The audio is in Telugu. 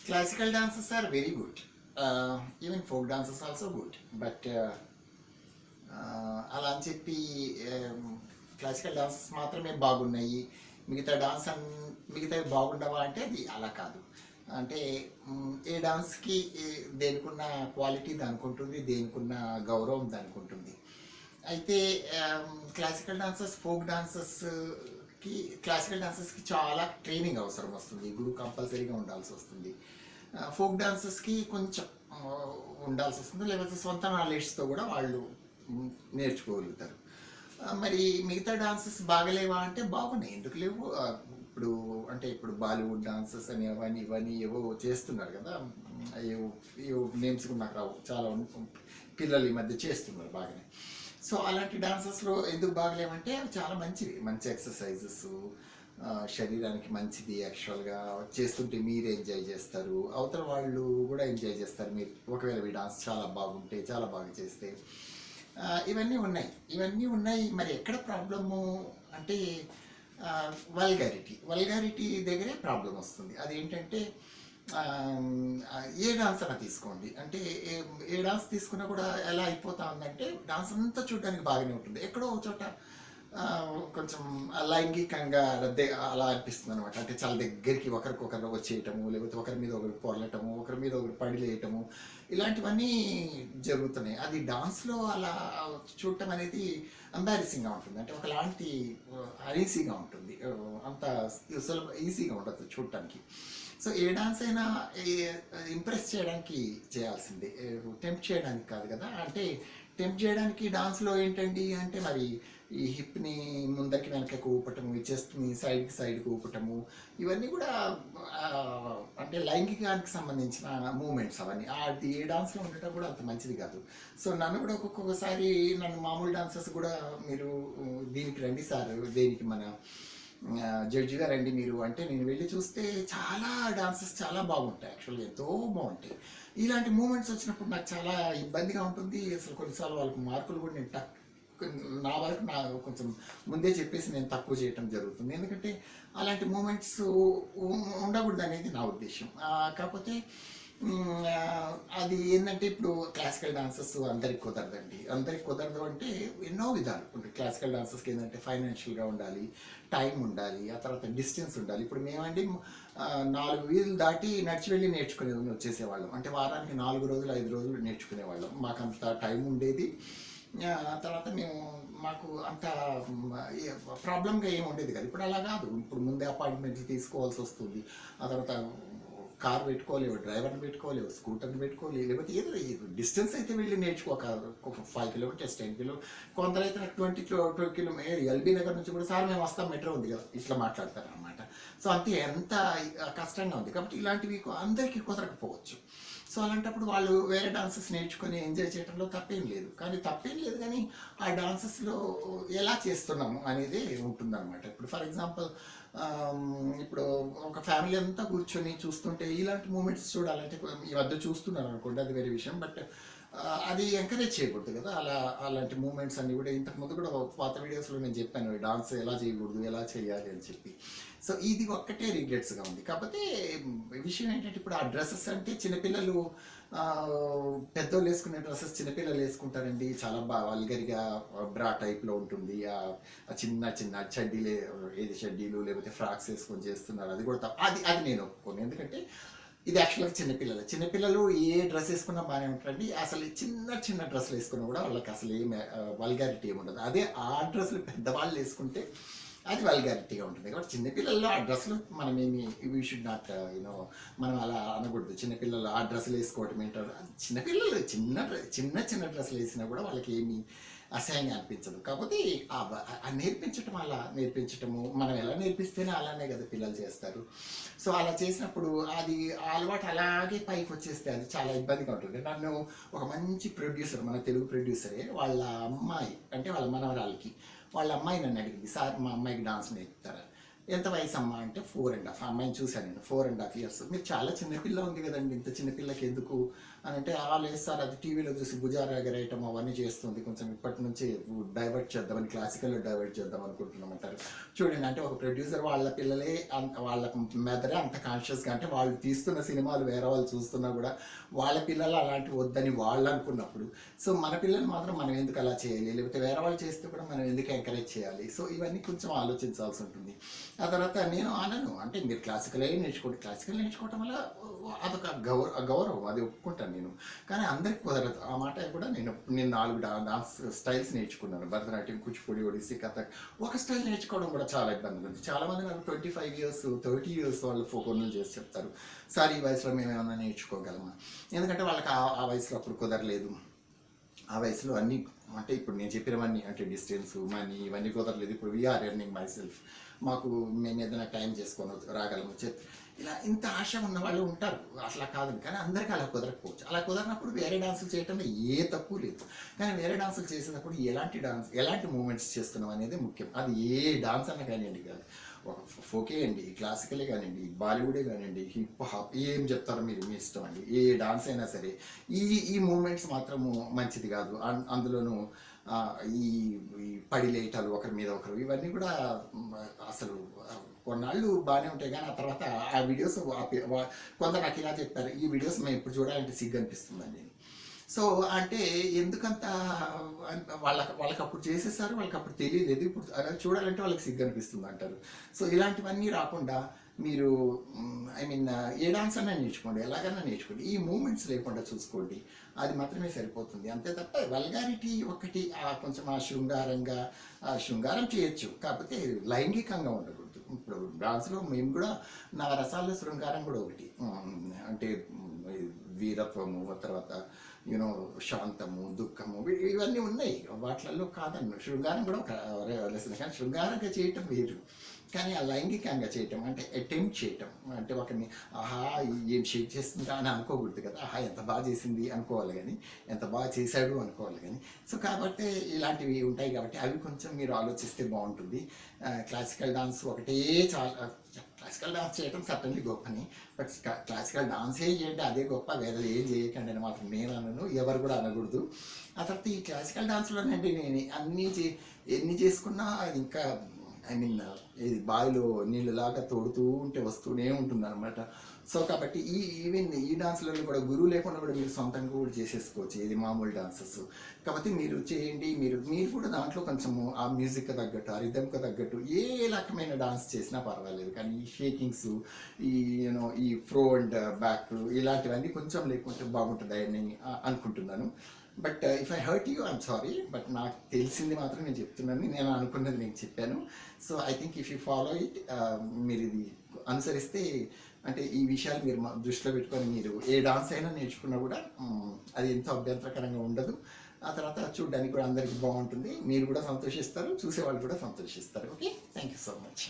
Classical dances are very good. Even folk dances also good. But అలా అని చెప్పి క్లాసికల్ డాన్సెస్ మాత్రమే బాగున్నాయి, మిగతా మిగతావి బాగుండవా అంటే అది అలా కాదు. అంటే ఏ డాన్స్కి దేనికున్న క్వాలిటీ దానికి ఉంటుంది, దేనికున్న గౌరవం దానికి ఉంటుంది. అయితే క్లాసికల్ డాన్సెస్ ఫోక్ డాన్సెస్కి క్లాసికల్ డాన్సెస్కి చాలా ట్రైనింగ్ అవసరం వస్తుంది, గురువు కంపల్సరీగా ఉండాల్సి వస్తుంది. ఫోక్ డాన్సెస్కి కొంచెం ఉండాల్సి వస్తుంది, లేకపోతే సొంత నాలెడ్జ్తో కూడా వాళ్ళు నేర్చుకోగలుగుతారు. మరి మిగతా డాన్సెస్ బాగలేవా అంటే బాగున్నాయి, ఎందుకు లేవు. ఇప్పుడు అంటే ఇప్పుడు బాలీవుడ్ డాన్సెస్ అని అవన్నీ ఇవన్నీ ఏవో చేస్తున్నారు కదా, ఏవో ఏవో నేమ్స్ కూడా నాకు రావు, చాలా పిల్లలు ఈ మధ్య చేస్తున్నారు బాగానే. సో అలాంటి డాన్సెస్లో ఎందుకు బాగలేమంటే అవి చాలా మంచివి, మంచి ఎక్సర్సైజెస్, శరీరానికి మంచిది. యాక్చువల్గా చేస్తుంటే మీరు ఎంజాయ్ చేస్తారు, అవతల వాళ్ళు కూడా ఎంజాయ్ చేస్తారు. మీరు ఒకవేళ మీ డాన్స్ చాలా బాగుంటే, చాలా బాగా చేస్తే. ఇవన్నీ ఉన్నాయి. మరి ఎక్కడ ప్రాబ్లము అంటే వల్గారిటీ దగ్గరే ప్రాబ్లం వస్తుంది. అదేంటంటే ఏ డాన్స్ అన్నా తీసుకోండి, అంటే ఏ డాన్స్ తీసుకున్నా కూడా ఎలా అయిపోతా ఉందంటే డాన్స్ అంతా చూడడానికి బాగానే ఉంటుంది, ఎక్కడో ఒక చోట కొంచెం లైంగికంగా అలా అనిపిస్తుంది అనమాట. అంటే చాలా దగ్గరికి ఒకరికొకరు వచ్చేయటము, లేకపోతే ఒకరి మీద ఒకరు పొరలటము, ఒకరి మీద ఒకరు పడిలేయటము, ఇలాంటివన్నీ జరుగుతున్నాయి. అది డాన్స్లో అలా చూడటం అనేది ఎంబారసింగ్గా ఉంటుంది, అంటే ఒకలాంటి అనీసీగా ఉంటుంది, అంత ఈజీగా ఉండదు చూడటానికి. సో ఏ డాన్స్ అయినా ఇంప్రెస్ చేయడానికి చేయాల్సిందే, టెంప్ట్ చేయడానికి కాదు కదా. అంటే టెంప్ట్ చేయడానికి డాన్స్లో ఏంటండి అంటే మరి ఈ హిప్ని ముందరికి వెనకకి ఊపటము, ఈ చెస్ట్ని సైడ్కి సైడ్కి ఊపటము, ఇవన్నీ కూడా అంటే లైంగికానికి సంబంధించిన మూమెంట్స్ అవన్నీ. అది ఏ డాన్స్లో ఉండటం కూడా అంత మంచిది కాదు. సో నన్ను కూడా ఒక్కొక్కసారి మామూలు డాన్సర్స్ కూడా మీరు దీనికి రండి సార్, దేనికి మన జడ్జిగా రండి మీరు అంటే నేను వెళ్ళి చూస్తే చాలా డాన్సెస్ చాలా బాగుంటాయి, యాక్చువల్గా ఎంతో బాగుంటాయి. ఇలాంటి మూమెంట్స్ వచ్చినప్పుడు నాకు చాలా ఇబ్బందిగా ఉంటుంది. అసలు కొన్నిసార్లు వాళ్ళకి మార్కులు కూడా నేను నా వరకు కొంచెం ముందే చెప్పేసి నేను తక్కువ చేయటం జరుగుతుంది, ఎందుకంటే అలాంటి మూమెంట్స్ ఉండకూడదు అనేది నా ఉద్దేశం. కాకపోతే అది ఏంటంటే ఇప్పుడు క్లాసికల్ డాన్సెస్ అందరికి కుదరదు అంటే ఎన్నో విధాలు ఉంటాయి. క్లాసికల్ డాన్సెస్కి ఏంటంటే ఫైనాన్షియల్గా ఉండాలి, టైం ఉండాలి, ఆ తర్వాత డిస్టెన్స్ ఉండాలి. ఇప్పుడు మేమండి 4 వీధులు దాటి నడిచి వెళ్ళి వచ్చేసేవాళ్ళం, అంటే వారానికి 4 రోజులు 5 రోజులు నేర్చుకునేవాళ్ళం, మాకు అంత టైం ఉండేది. తర్వాత మాకు అంత ప్రాబ్లంగా ఏమి ఉండేది కాదు. ఇప్పుడు అలా కాదు, ఇప్పుడు ముందే అపాయింట్మెంట్లు తీసుకోవాల్సి వస్తుంది, ఆ తర్వాత కార్ పెట్టుకోవాలి, డ్రైవర్ని పెట్టుకోవాలి, స్కూటర్ని పెట్టుకోవాలి, లేకపోతే ఏదో డిస్టెన్స్ అయితే వెళ్ళి నేర్చుకోక 5 కిలోమీటర్స్ 10 కొందరు అయితే నాకు 20 కిలోమీటర్ ఎల్బీ నగర్ నుంచి కూడా సార్ మేము వస్తాం, మెట్రో ఉంది కదా, ఇట్లా మాట్లాడతారు అనమాట. సో అంతే ఎంత కష్టంగా ఉంది. కాబట్టి ఇలాంటివి అందరికీ కుదరకపోవచ్చు. సో అలాంటప్పుడు వాళ్ళు వేరే డాన్సెస్ నేర్చుకొని ఎంజాయ్ చేయడంలో తప్పేం లేదు, కానీ ఆ డాన్సెస్లో ఎలా చేస్తున్నాము అనేది ఉంటుందన్నమాట. ఇప్పుడు ఫర్ ఎగ్జాంపుల్ ఇప్పుడు ఒక ఫ్యామిలీ అంతా కూర్చొని చూస్తుంటే ఇలాంటి మూమెంట్స్ చూడాలంటే ఈ మధ్య చూస్తున్నారు అనుకోండి, అది వేరే విషయం. బట్ అది ఎంకరేజ్ చేయకూడదు కదా, అలాంటి మూమెంట్స్ అన్ని కూడా. ఇంతకుముందు కూడా పాత వీడియోస్లో నేను చెప్పాను డాన్స్ ఎలా చేయకూడదు, ఎలా చేయాలి అని చెప్పి. సో ఇది ఒక్కటే రిగ్రెట్స్గా ఉంది. కాకపోతే విషయం ఏంటంటే ఇప్పుడు ఆ డ్రెస్సెస్ అంటే చిన్నపిల్లలు పెద్దోళ్ళు వేసుకునే డ్రెస్సెస్ చిన్నపిల్లలు వేసుకుంటారండి, చాలా బాగా వల్గరిగా బ్రా టైప్లో ఉంటుంది. ఆ చిన్న చిన్న షడ్డీలు లేకపోతే ఫ్రాక్స్ వేసుకొని చేస్తున్నారు, అది కూడా అది నేను ఒప్పుకోను. ఎందుకంటే ఇది యాక్చువల్గా చిన్నపిల్లలు ఏ డ్రెస్ వేసుకున్నా బాగానే ఉంటారండి. అసలు చిన్న డ్రెస్సులు వేసుకున్నా కూడా వాళ్ళకి అసలు ఏం వల్గారిటీ ఏమి ఉండదు. అదే ఆ డ్రెస్సులు పెద్దవాళ్ళు వేసుకుంటే అది వల్గారిటీగా ఉంటుంది. కాబట్టి చిన్నపిల్లల్లో ఆ డ్రెస్సులు మనమేమి వీ షుడ్ నాట్ మనం అలా అనకూడదు. చిన్నపిల్లలు ఆ డ్రెస్సులు వేసుకోవటం ఏంటారు, చిన్నపిల్లలు చిన్న డ్రెస్సులు వేసినా కూడా వాళ్ళకి ఏమి అసహ్యంగా అనిపించదు. కాకపోతే నేర్పించటము మనం ఎలా నేర్పిస్తేనే అలానే కదా పిల్లలు చేస్తారు. సో అలా చేసినప్పుడు అది అలవాటు అలాగే పైకి వచ్చేస్తే అది చాలా ఇబ్బందిగా ఉంటుంది. నన్ను ఒక మంచి ప్రొడ్యూసర్, మన తెలుగు ప్రొడ్యూసరే, వాళ్ళ అమ్మాయి అంటే వాళ్ళ మనవరాలకి వాళ్ళ అమ్మాయి నన్ను అడిగింది, సార్ మా అమ్మాయికి డాన్స్ నేర్పుతారా. ఎంత వయసు అమ్మా అంటే 4.5. అమ్మాయిని చూశాను నేను, 4.5 years. మీరు చాలా చిన్నపిల్ల ఉంది కదండి, ఇంత చిన్నపిల్లకి ఎందుకు అని అంటే, లేదు సార్, అది టీవీలో చూసి భుజాలు ఎగరేయటం అవన్నీ చేస్తుంది, కొంచెం ఇప్పటి నుంచి డైవర్ట్ చేద్దామని, క్లాసికల్లో డైవర్ట్ చేద్దాం అనుకుంటున్నామంటారు. చూడండి, అంటే ఒక ప్రొడ్యూసర్ వాళ్ళ పిల్లలే వాళ్ళ మెదరే అంత కాన్షియస్గా, అంటే వాళ్ళు తీస్తున్న సినిమాలు వేరే వాళ్ళు చూస్తున్నా కూడా వాళ్ళ పిల్లలు అలాంటివి వద్దని వాళ్ళు అనుకున్నప్పుడు, సో మన పిల్లలు మాత్రం మనం ఎందుకు అలా చేయాలి, లేకపోతే వేరే వాళ్ళు చేస్తే కూడా మనం ఎందుకు ఎంకరేజ్ చేయాలి? సో ఇవన్నీ కొంచెం ఆలోచించాల్సి ఉంటుంది. ఆ తర్వాత నేను అనను, అంటే మీరు క్లాసికలే నేర్చుకోండి, క్లాసికల్ నేర్చుకోవటం వల్ల అదొక గౌరవం, అది ఒప్పుకుంటాను నేను. కానీ అందరికి కుదరదు ఆ మాట కూడా. నేను 4 డాన్స్ స్టైల్స్ నేర్చుకున్నాను, భరతనాట్యం, కూచిపూడి, ఒడిస్సీ, కథక్. ఒక స్టైల్ నేర్చుకోవడం కూడా చాలా ఇబ్బంది ఉంది. చాలామంది నాకు 25 years 30 years వాళ్ళు ఫోన్లు చేసి చెప్తారు, సార్ ఈ వయసులో మేము ఏమన్నా నేర్చుకోగలమా? ఎందుకంటే వాళ్ళకి ఆ వయసులో అప్పుడు కుదరలేదు. ఆ వయసులో అన్నీ, అంటే ఇప్పుడు నేను చెప్పినవన్నీ, అంటే డిస్టెన్స్, మనీ, ఇవన్నీ కుదరలేదు. ఇప్పుడు వీఆర్ ఎర్నింగ్ మై సెల్ఫ్, మాకు మేము ఏదైనా టైం చేసుకొని రాగలము ఇలా ఇంత ఆశ ఉన్న వాళ్ళు ఉంటారు. అట్లా కాదు, కానీ అందరికీ అలా కుదరకపోవచ్చు. అలా కుదరినప్పుడు వేరే డాన్సులు చేయటంలో ఏ తప్పు లేదు. కానీ వేరే డాన్సులు చేసేటప్పుడు ఎలాంటి మూమెంట్స్ చేస్తున్నాం అనేది ముఖ్యం. అది ఏ డాన్స్ అన్నా కానివ్వండి, కాదు ఒక ఫోకే అండి, క్లాసికలే కానివ్వండి, బాలీవుడే కానివ్వండి, హిప్ హాప్, ఏం చెప్తారో మీరు మీ ఇష్టం అండి. ఏ డాన్స్ అయినా సరే ఈ మూమెంట్స్ మాత్రము మంచిది కాదు. అందులోనూ ఈ పడిలేయటాలు ఒకరి మీద ఒకరు, ఇవన్నీ కూడా అసలు కొన్నాళ్ళు బాగానే ఉంటాయి, కానీ ఆ తర్వాత ఆ వీడియోస్ కొందరు నాకు ఇలా చెప్పారు, ఈ వీడియోస్ మేము ఇప్పుడు చూడాలంటే సిగ్గు అనిపిస్తుందండి. సో అంటే ఎందుకంత వాళ్ళకి అప్పుడు చేసేసారు, వాళ్ళకి అప్పుడు తెలియలేదు, ఇప్పుడు అలా చూడాలంటే వాళ్ళకి సిగ్గు అనిపిస్తుంది అంటారు. సో ఇలాంటివన్నీ రాకుండా మీరు ఏ డాన్స్ అన్నా నేర్చుకోండి, ఎలాగైనా నేర్చుకోండి, ఈ మూమెంట్స్ లేకుండా చూసుకోండి, అది మాత్రమే సరిపోతుంది. అంతే తప్ప వల్గారిటీ ఒకటి, కొంచెం శృంగారం చేయొచ్చు, కాకపోతే లైంగికంగా ఉండకూడదు. ఇప్పుడు డాన్స్లో మేము కూడా, నా రసాల్లో శృంగారం కూడా ఒకటి, అంటే వీరత్వము, తర్వాత శాంతము, దుఃఖము, ఇవన్నీ ఉన్నాయి, వాటిలలో కాదన్ను. శృంగారం కూడా ఒక లెసన్, కానీ శృంగారంగా చేయటం వేరు, కానీ ఆ లైంగికంగా చేయటం, అంటే అటెంప్ట్ చేయటం, అంటే ఒకరిని ఆహా ఏం షేక్ చేస్తుందా అని అనుకోకూడదు కదా, ఆహా ఎంత బాగా చేసింది అనుకోవాలి, కానీ ఎంత బాగా చేశాడు అనుకోవాలి కానీ. సో కాబట్టి ఇలాంటివి ఉంటాయి, కాబట్టి అవి కొంచెం మీరు ఆలోచిస్తే బాగుంటుంది. క్లాసికల్ డాన్స్ ఒకటే చాలా, క్లాసికల్ డాన్స్ చేయడం సర్టన్లీ గొప్పని, బట్ క్లాసికల్ డాన్సే చేయండి అదే గొప్ప, వేరే ఏం చేయకండి అని మాత్రం నేను అనను, ఎవరు కూడా అనకూడదు. ఆ తర్వాత ఈ క్లాసికల్ డాన్స్లోనండి నేను ఎన్ని చేసుకున్నా అది ఇంకా ఇది బావిలో నీళ్ళలాగా తోడుతూ ఉంటే వస్తూనే ఉంటుంది అనమాట. సో కాబట్టి ఈవెన్ ఈ డాన్స్లలో కూడా గురువు లేకుండా కూడా మీరు సొంతంగా కూడా చేసేసుకోవచ్చు, ఇది మామూలు డాన్సెస్. కాబట్టి మీరు చేయండి, మీరు కూడా దాంట్లో కొంచెము ఆ మ్యూజిక్కి తగ్గట్టు, ఆ రిథమ్కి తగ్గట్టు ఏ రకమైన డాన్స్ చేసినా పర్వాలేదు, కానీ ఈ షేకింగ్స్, ఈ ఫ్రో అండ్ బ్యాక్, ఇలాంటివన్నీ కొంచెం లేకుంటే బాగుంటుంది అని అనుకుంటున్నాను. But if I hurt you I'm sorry, but నాకు తెలిసింది మాత్రం నేను చెప్తున్నాను, నేను అనుకున్నది నేను చెప్పాను. So I think if you follow it, మీరు ఇది అనుసరిస్తే, అంటే ఈ విషయాలు మీరు దృష్టిలో పెట్టుకొని మీరు ఏ డాన్స్ అయినా నేర్చుకున్నా కూడా అది ఎంతో అభ్యంతరకరంగా ఉండదు. ఆ తర్వాత చూడడానికి కూడా అందరికీ బాగుంటుంది, మీరు కూడా సంతోషిస్తారు, చూసేవాళ్ళు కూడా సంతోషిస్తారు. Okay, thank you so much.